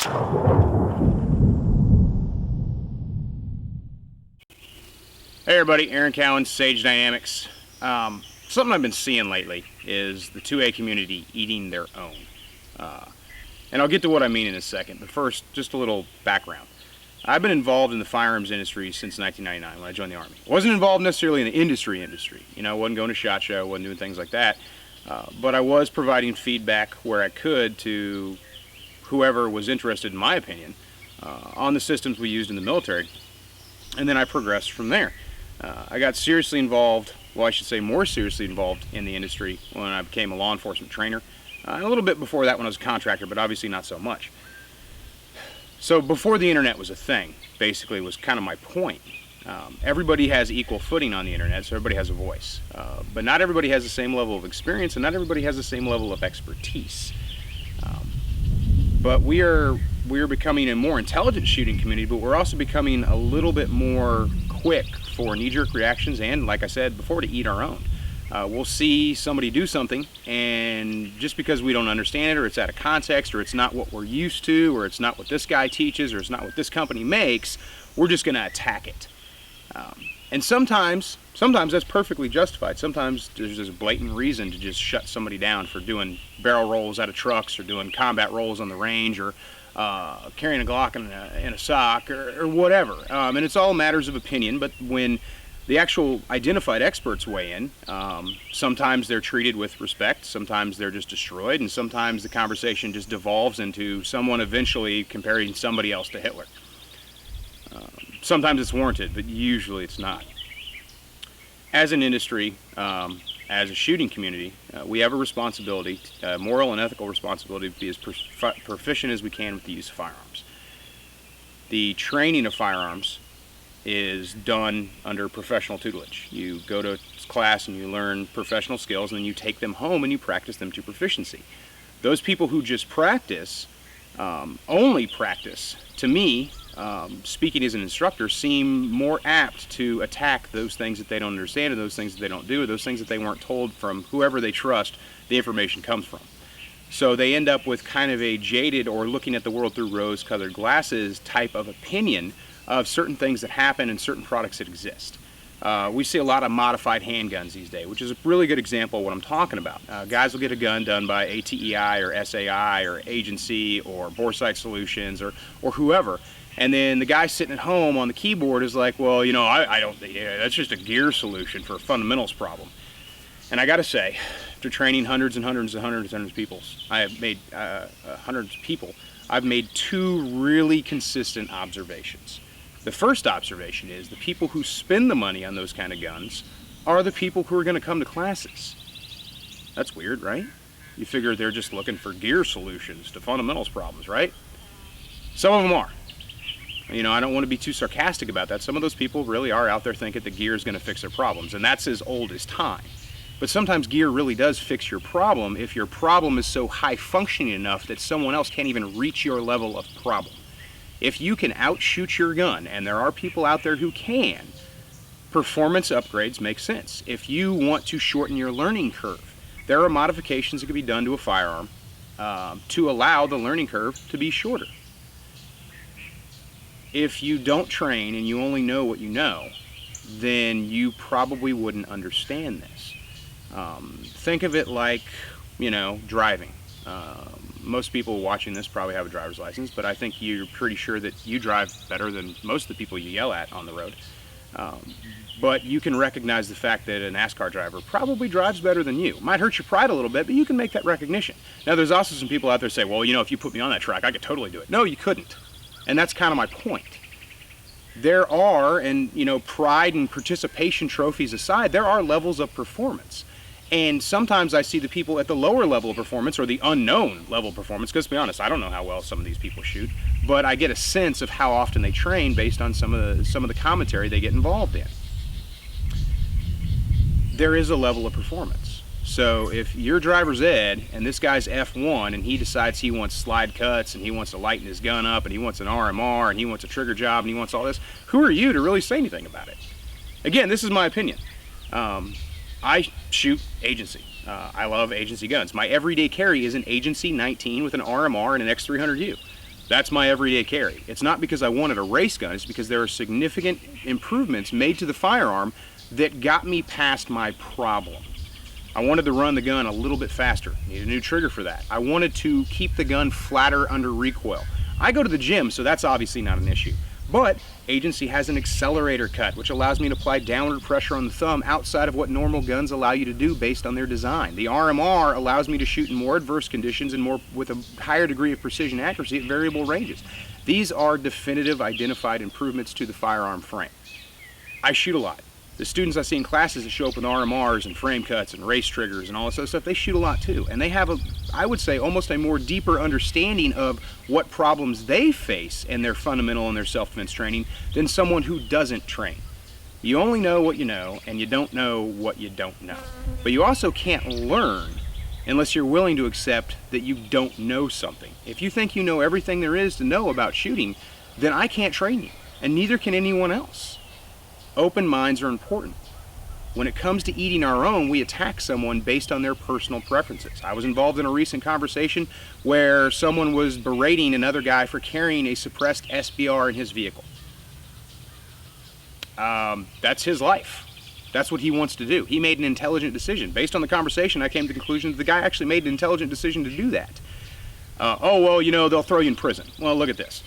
Hey everybody, Aaron Cowan, Sage Dynamics. Something I've been seeing lately is the 2A community eating their own. And I'll get to what I mean in a second, but first, just a little background. I've been involved in the firearms industry since 1999 when I joined the Army. I wasn't involved necessarily in the industry. You know, I wasn't going to SHOT Show, wasn't doing things like that. But I was providing feedback where I could to whoever was interested, in my opinion, on the systems we used in the military. And then I progressed from there. I got seriously involved, well I should say more seriously involved in the industry when I became a law enforcement trainer. A little bit before that when I was a contractor, but obviously not so much. So before the internet was a thing, basically was kind of my point. Everybody has equal footing on the internet, so everybody has a voice. But not everybody has the same level of experience, and not everybody has the same level of expertise. But we are becoming a more intelligent shooting community, but we're also becoming a little bit more quick for knee-jerk reactions and, like I said before, to eat our own. We'll see somebody do something, and just because we don't understand it, or it's out of context, or it's not what we're used to, or it's not what this guy teaches, or it's not what this company makes, we're just going to attack it. And sometimes that's perfectly justified. Sometimes there's this blatant reason to just shut somebody down for doing barrel rolls out of trucks, or doing combat rolls on the range, or carrying a Glock in a sock, or whatever. And it's all matters of opinion, but when the actual identified experts weigh in, sometimes they're treated with respect, sometimes they're just destroyed, and sometimes the conversation just devolves into someone eventually comparing somebody else to Hitler. Sometimes it's warranted, but usually it's not. As an industry, as a shooting community, we have a responsibility, moral and ethical responsibility, to be as proficient as we can with the use of firearms. The training of firearms is done under professional tutelage. You go to class and you learn professional skills, and then you take them home and you practice them to proficiency. Those people who just practice, only practice, to me, speaking as an instructor, seem more apt to attack those things that they don't understand, or those things that they don't do, or those things that they weren't told from whoever they trust the information comes from. So they end up with kind of a jaded, or looking at the world through rose-colored glasses type of opinion of certain things that happen and certain products that exist. We see a lot of modified handguns these days, which is a really good example of what I'm talking about. Guys will get a gun done by ATEI or SAI or Agency or Boresight Solutions or whoever, and then the guy sitting at home on the keyboard is like, well, you know, I don't, that's just a gear solution for a fundamentals problem. And I gotta say, after training hundreds and hundreds and hundreds and hundreds of people, I have made hundreds of people, I've made two really consistent observations. The first observation is the people who spend the money on those kind of guns are the people who are going to come to classes. That's weird, right? You figure they're just looking for gear solutions to fundamentals problems, right? Some of them are. You know, I don't want to be too sarcastic about that. Some of those people really are out there thinking that gear is going to fix their problems, and that's as old as time. But sometimes gear really does fix your problem if your problem is so high functioning enough that someone else can't even reach your level of problem. If you can outshoot your gun, and there are people out there who can, performance upgrades make sense. If you want to shorten your learning curve, there are modifications that can be done to a firearm to allow the learning curve to be shorter. If you don't train and you only know what you know, then you probably wouldn't understand this. Think of it like, you know, driving. Most people watching this probably have a driver's license, but I think you're pretty sure that you drive better than most of the people you yell at on the road. But you can recognize the fact that a NASCAR driver probably drives better than you. Might hurt your pride a little bit, but you can make that recognition. Now, there's also some people out there say, well, you know, if you put me on that track, I could totally do it. No, you couldn't. And that's kind of my point. There are, and you know, pride and participation trophies aside, there are levels of performance. And sometimes I see the people at the lower level of performance, or the unknown level of performance, because to be honest, I don't know how well some of these people shoot, but I get a sense of how often they train based on some of the commentary they get involved in. There is a level of performance. So if you're driver's ed and this guy's F1 and he decides he wants slide cuts and he wants to lighten his gun up and he wants an RMR and he wants a trigger job and he wants all this, who are you to really say anything about it? Again, this is my opinion. I shoot Agency. I love Agency guns. My everyday carry is an Agency 19 with an RMR and an X300U. That's my everyday carry. It's not because I wanted a race gun, it's because there are significant improvements made to the firearm that got me past my problem. I wanted to run the gun a little bit faster. Need a new trigger for that. I wanted to keep the gun flatter under recoil. I go to the gym, so that's obviously not an issue. But Agency has an accelerator cut, which allows me to apply downward pressure on the thumb outside of what normal guns allow you to do based on their design. The RMR allows me to shoot in more adverse conditions and with a higher degree of precision accuracy at variable ranges. These are definitive identified improvements to the firearm frame. I shoot a lot. The students I see in classes that show up with RMRs and frame cuts and race triggers and all this other stuff, they shoot a lot too. And they have I would say, almost a more deeper understanding of what problems they face in their fundamental and their self-defense training than someone who doesn't train. You only know what you know, and you don't know what you don't know. But you also can't learn unless you're willing to accept that you don't know something. If you think you know everything there is to know about shooting, then I can't train you, and neither can anyone else. Open minds are important. When it comes to eating our own, we attack someone based on their personal preferences. I was involved in a recent conversation where someone was berating another guy for carrying a suppressed SBR in his vehicle. That's his life. That's what he wants to do. He made an intelligent decision. Based on the conversation, I came to the conclusion that the guy actually made an intelligent decision to do that. Oh, well, they'll throw you in prison. Well, look at this.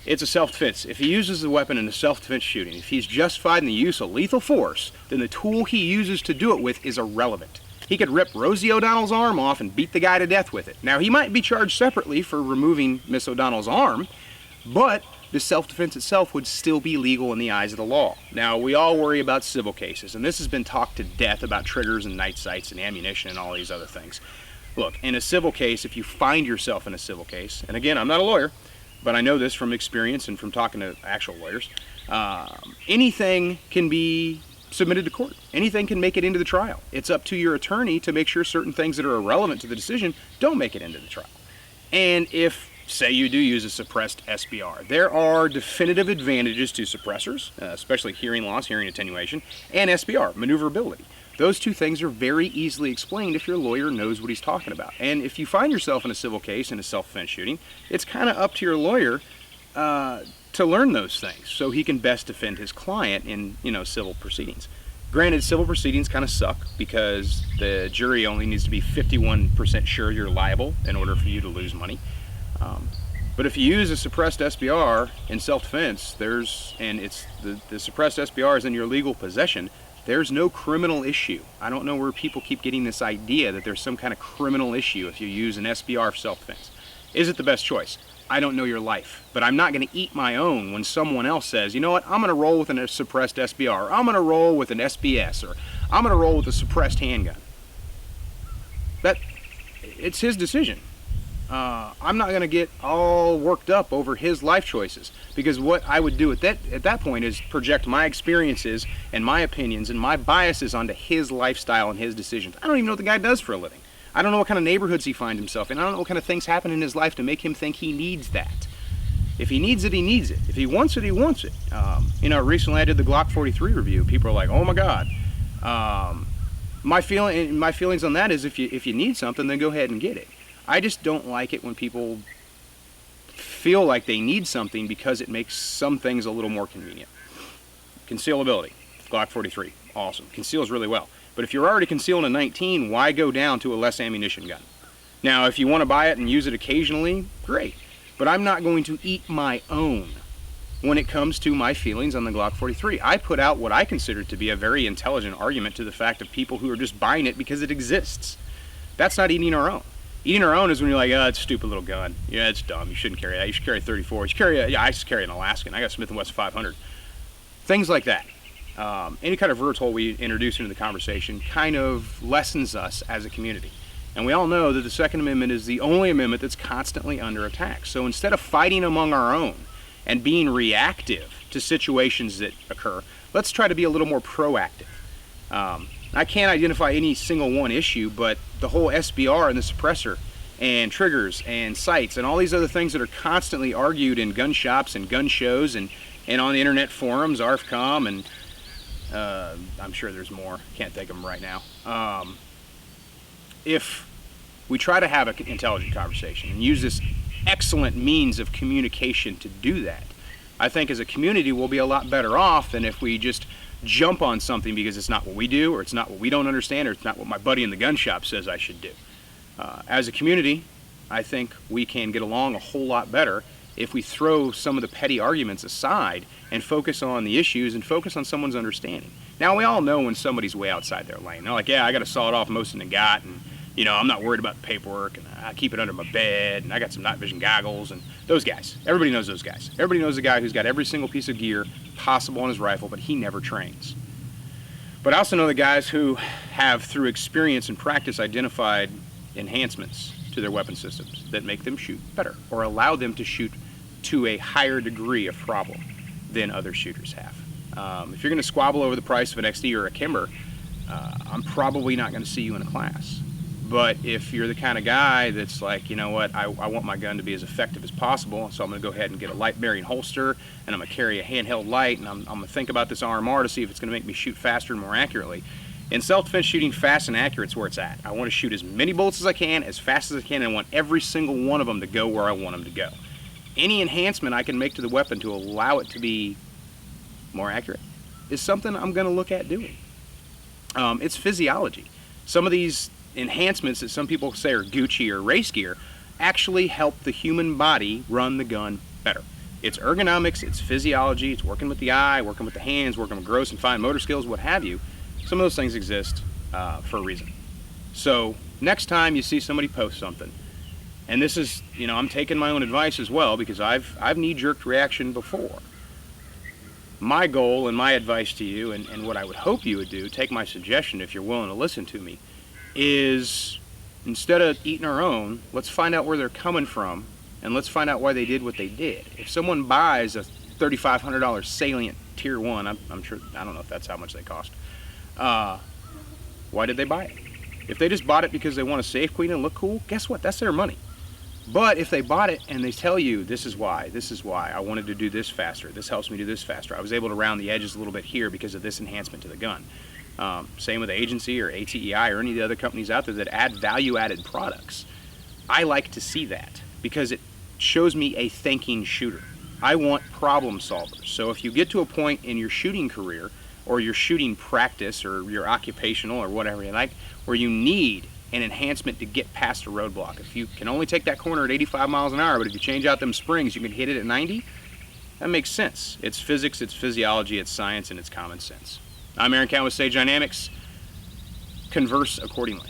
It's a self-defense. If he uses the weapon in a self-defense shooting, if he's justified in the use of lethal force, then the tool he uses to do it with is irrelevant. He could rip Rosie O'Donnell's arm off and beat the guy to death with it. Now, he might be charged separately for removing Miss O'Donnell's arm, but the self-defense itself would still be legal in the eyes of the law. Now, we all worry about civil cases, and this has been talked to death about triggers and night sights and ammunition and all these other things. Look, in a civil case, if you find yourself in a civil case, and again, I'm not a lawyer, but I know this from experience and from talking to actual lawyers, anything can be submitted to court. Anything can make it into the trial. It's up to your attorney to make sure certain things that are irrelevant to the decision don't make it into the trial. And if, say, you do use a suppressed SBR, there are definitive advantages to suppressors, especially hearing loss, hearing attenuation, and SBR, maneuverability. Those two things are very easily explained if your lawyer knows what he's talking about. And if you find yourself in a civil case in a self-defense shooting, it's kind of up to your lawyer to learn those things so he can best defend his client in, civil proceedings. Granted, civil proceedings kind of suck because the jury only needs to be 51% sure you're liable in order for you to lose money. But if you use a suppressed SBR in self-defense, the suppressed SBR is in your legal possession, there's no criminal issue. I don't know where people keep getting this idea that there's some kind of criminal issue if you use an SBR for self-defense. Is it the best choice? I don't know your life, but I'm not going to eat my own when someone else says, you know what, I'm going to roll with a suppressed SBR, or I'm going to roll with an SBS, or I'm going to roll with a suppressed handgun. It's his decision. I'm not going to get all worked up over his life choices, because what I would do at that point is project my experiences and my opinions and my biases onto his lifestyle and his decisions. I don't even know what the guy does for a living. I don't know what kind of neighborhoods he finds himself in. I don't know what kind of things happen in his life to make him think he needs that. If he needs it, he needs it. If he wants it, he wants it. Recently I did the Glock 43 review. People are like, oh my God. My feelings on that is if you need something, then go ahead and get it. I just don't like it when people feel like they need something because it makes some things a little more convenient. Concealability, Glock 43, awesome. Conceals really well. But if you're already concealing a 19, why go down to a less ammunition gun? Now, if you want to buy it and use it occasionally, great. But I'm not going to eat my own when it comes to my feelings on the Glock 43. I put out what I consider to be a very intelligent argument to the fact of people who are just buying it because it exists. That's not eating our own. Eating our own is when you're like, oh, it's a stupid little gun. Yeah, it's dumb. You shouldn't carry that. You should carry a 34. I just carry an Alaskan. I got Smith & Wesson 500. Things like that. Any kind of vertical we introduce into the conversation kind of lessens us as a community. And we all know that the Second Amendment is the only amendment that's constantly under attack. So instead of fighting among our own and being reactive to situations that occur, let's try to be a little more proactive. I can't identify any single one issue, but the whole SBR and the suppressor and triggers and sights and all these other things that are constantly argued in gun shops and gun shows and on the internet forums, ARFCOM, and I'm sure there's more. Can't think of them right now. If we try to have an intelligent conversation and use this excellent means of communication to do that. I think as a community we'll be a lot better off than if we just jump on something because it's not what we do, or it's not what we don't understand, or it's not what my buddy in the gun shop says I should do. As a community, I think we can get along a whole lot better if we throw some of the petty arguments aside and focus on the issues and focus on someone's understanding. Now, we all know when somebody's way outside their lane. They're like, yeah, I got a sawed-off Mosin and got, and I'm not worried about the paperwork, and I keep it under my bed, and I got some night vision goggles, and those guys. Everybody knows those guys. Everybody knows the guy who's got every single piece of gear possible on his rifle, but he never trains. But I also know the guys who have, through experience and practice, identified enhancements to their weapon systems that make them shoot better or allow them to shoot to a higher degree of problem than other shooters have. If you're going to squabble over the price of an XD or a Kimber, I'm probably not going to see you in a class. But if you're the kind of guy that's like, you know what, I want my gun to be as effective as possible, so I'm going to go ahead and get a light bearing holster, and I'm going to carry a handheld light, and I'm going to think about this RMR to see if it's going to make me shoot faster and more accurately. In self-defense shooting, fast and accurate is where it's at. I want to shoot as many bullets as I can, as fast as I can, and I want every single one of them to go where I want them to go. Any enhancement I can make to the weapon to allow it to be more accurate is something I'm going to look at doing. It's physiology. Some of these enhancements that some people say are Gucci or race gear actually help the human body run the gun better. It's ergonomics, it's physiology, it's working with the eye, working with the hands, working with gross and fine motor skills, what have you. Some of those things exist for a reason. So next time you see somebody post something, and this is, I'm taking my own advice as well because I've knee-jerked reaction before. My goal and my advice to you, and what I would hope you would do, take my suggestion if you're willing to listen to me, is instead of eating our own, let's find out where they're coming from, and let's find out why they did what they did. If someone buys a $3,500 Salient Tier 1, I'm sure, I don't know if that's how much they cost, why did they buy it? If they just bought it because they want to safe queen and look cool, guess what? That's their money. But if they bought it and they tell you, this is why, I wanted to do this faster, this helps me do this faster, I was able to round the edges a little bit here because of this enhancement to the gun. Same with Agency or ATEI or any of the other companies out there that add value-added products. I like to see that because it shows me a thinking shooter. I want problem solvers. So if you get to a point in your shooting career or your shooting practice or your occupational or whatever you like, where you need an enhancement to get past a roadblock. If you can only take that corner at 85 miles an hour, but if you change out them springs, you can hit it at 90, that makes sense. It's physics, it's physiology, it's science, and it's common sense. I'm Aaron Cowan with Sage Dynamics. Converse accordingly.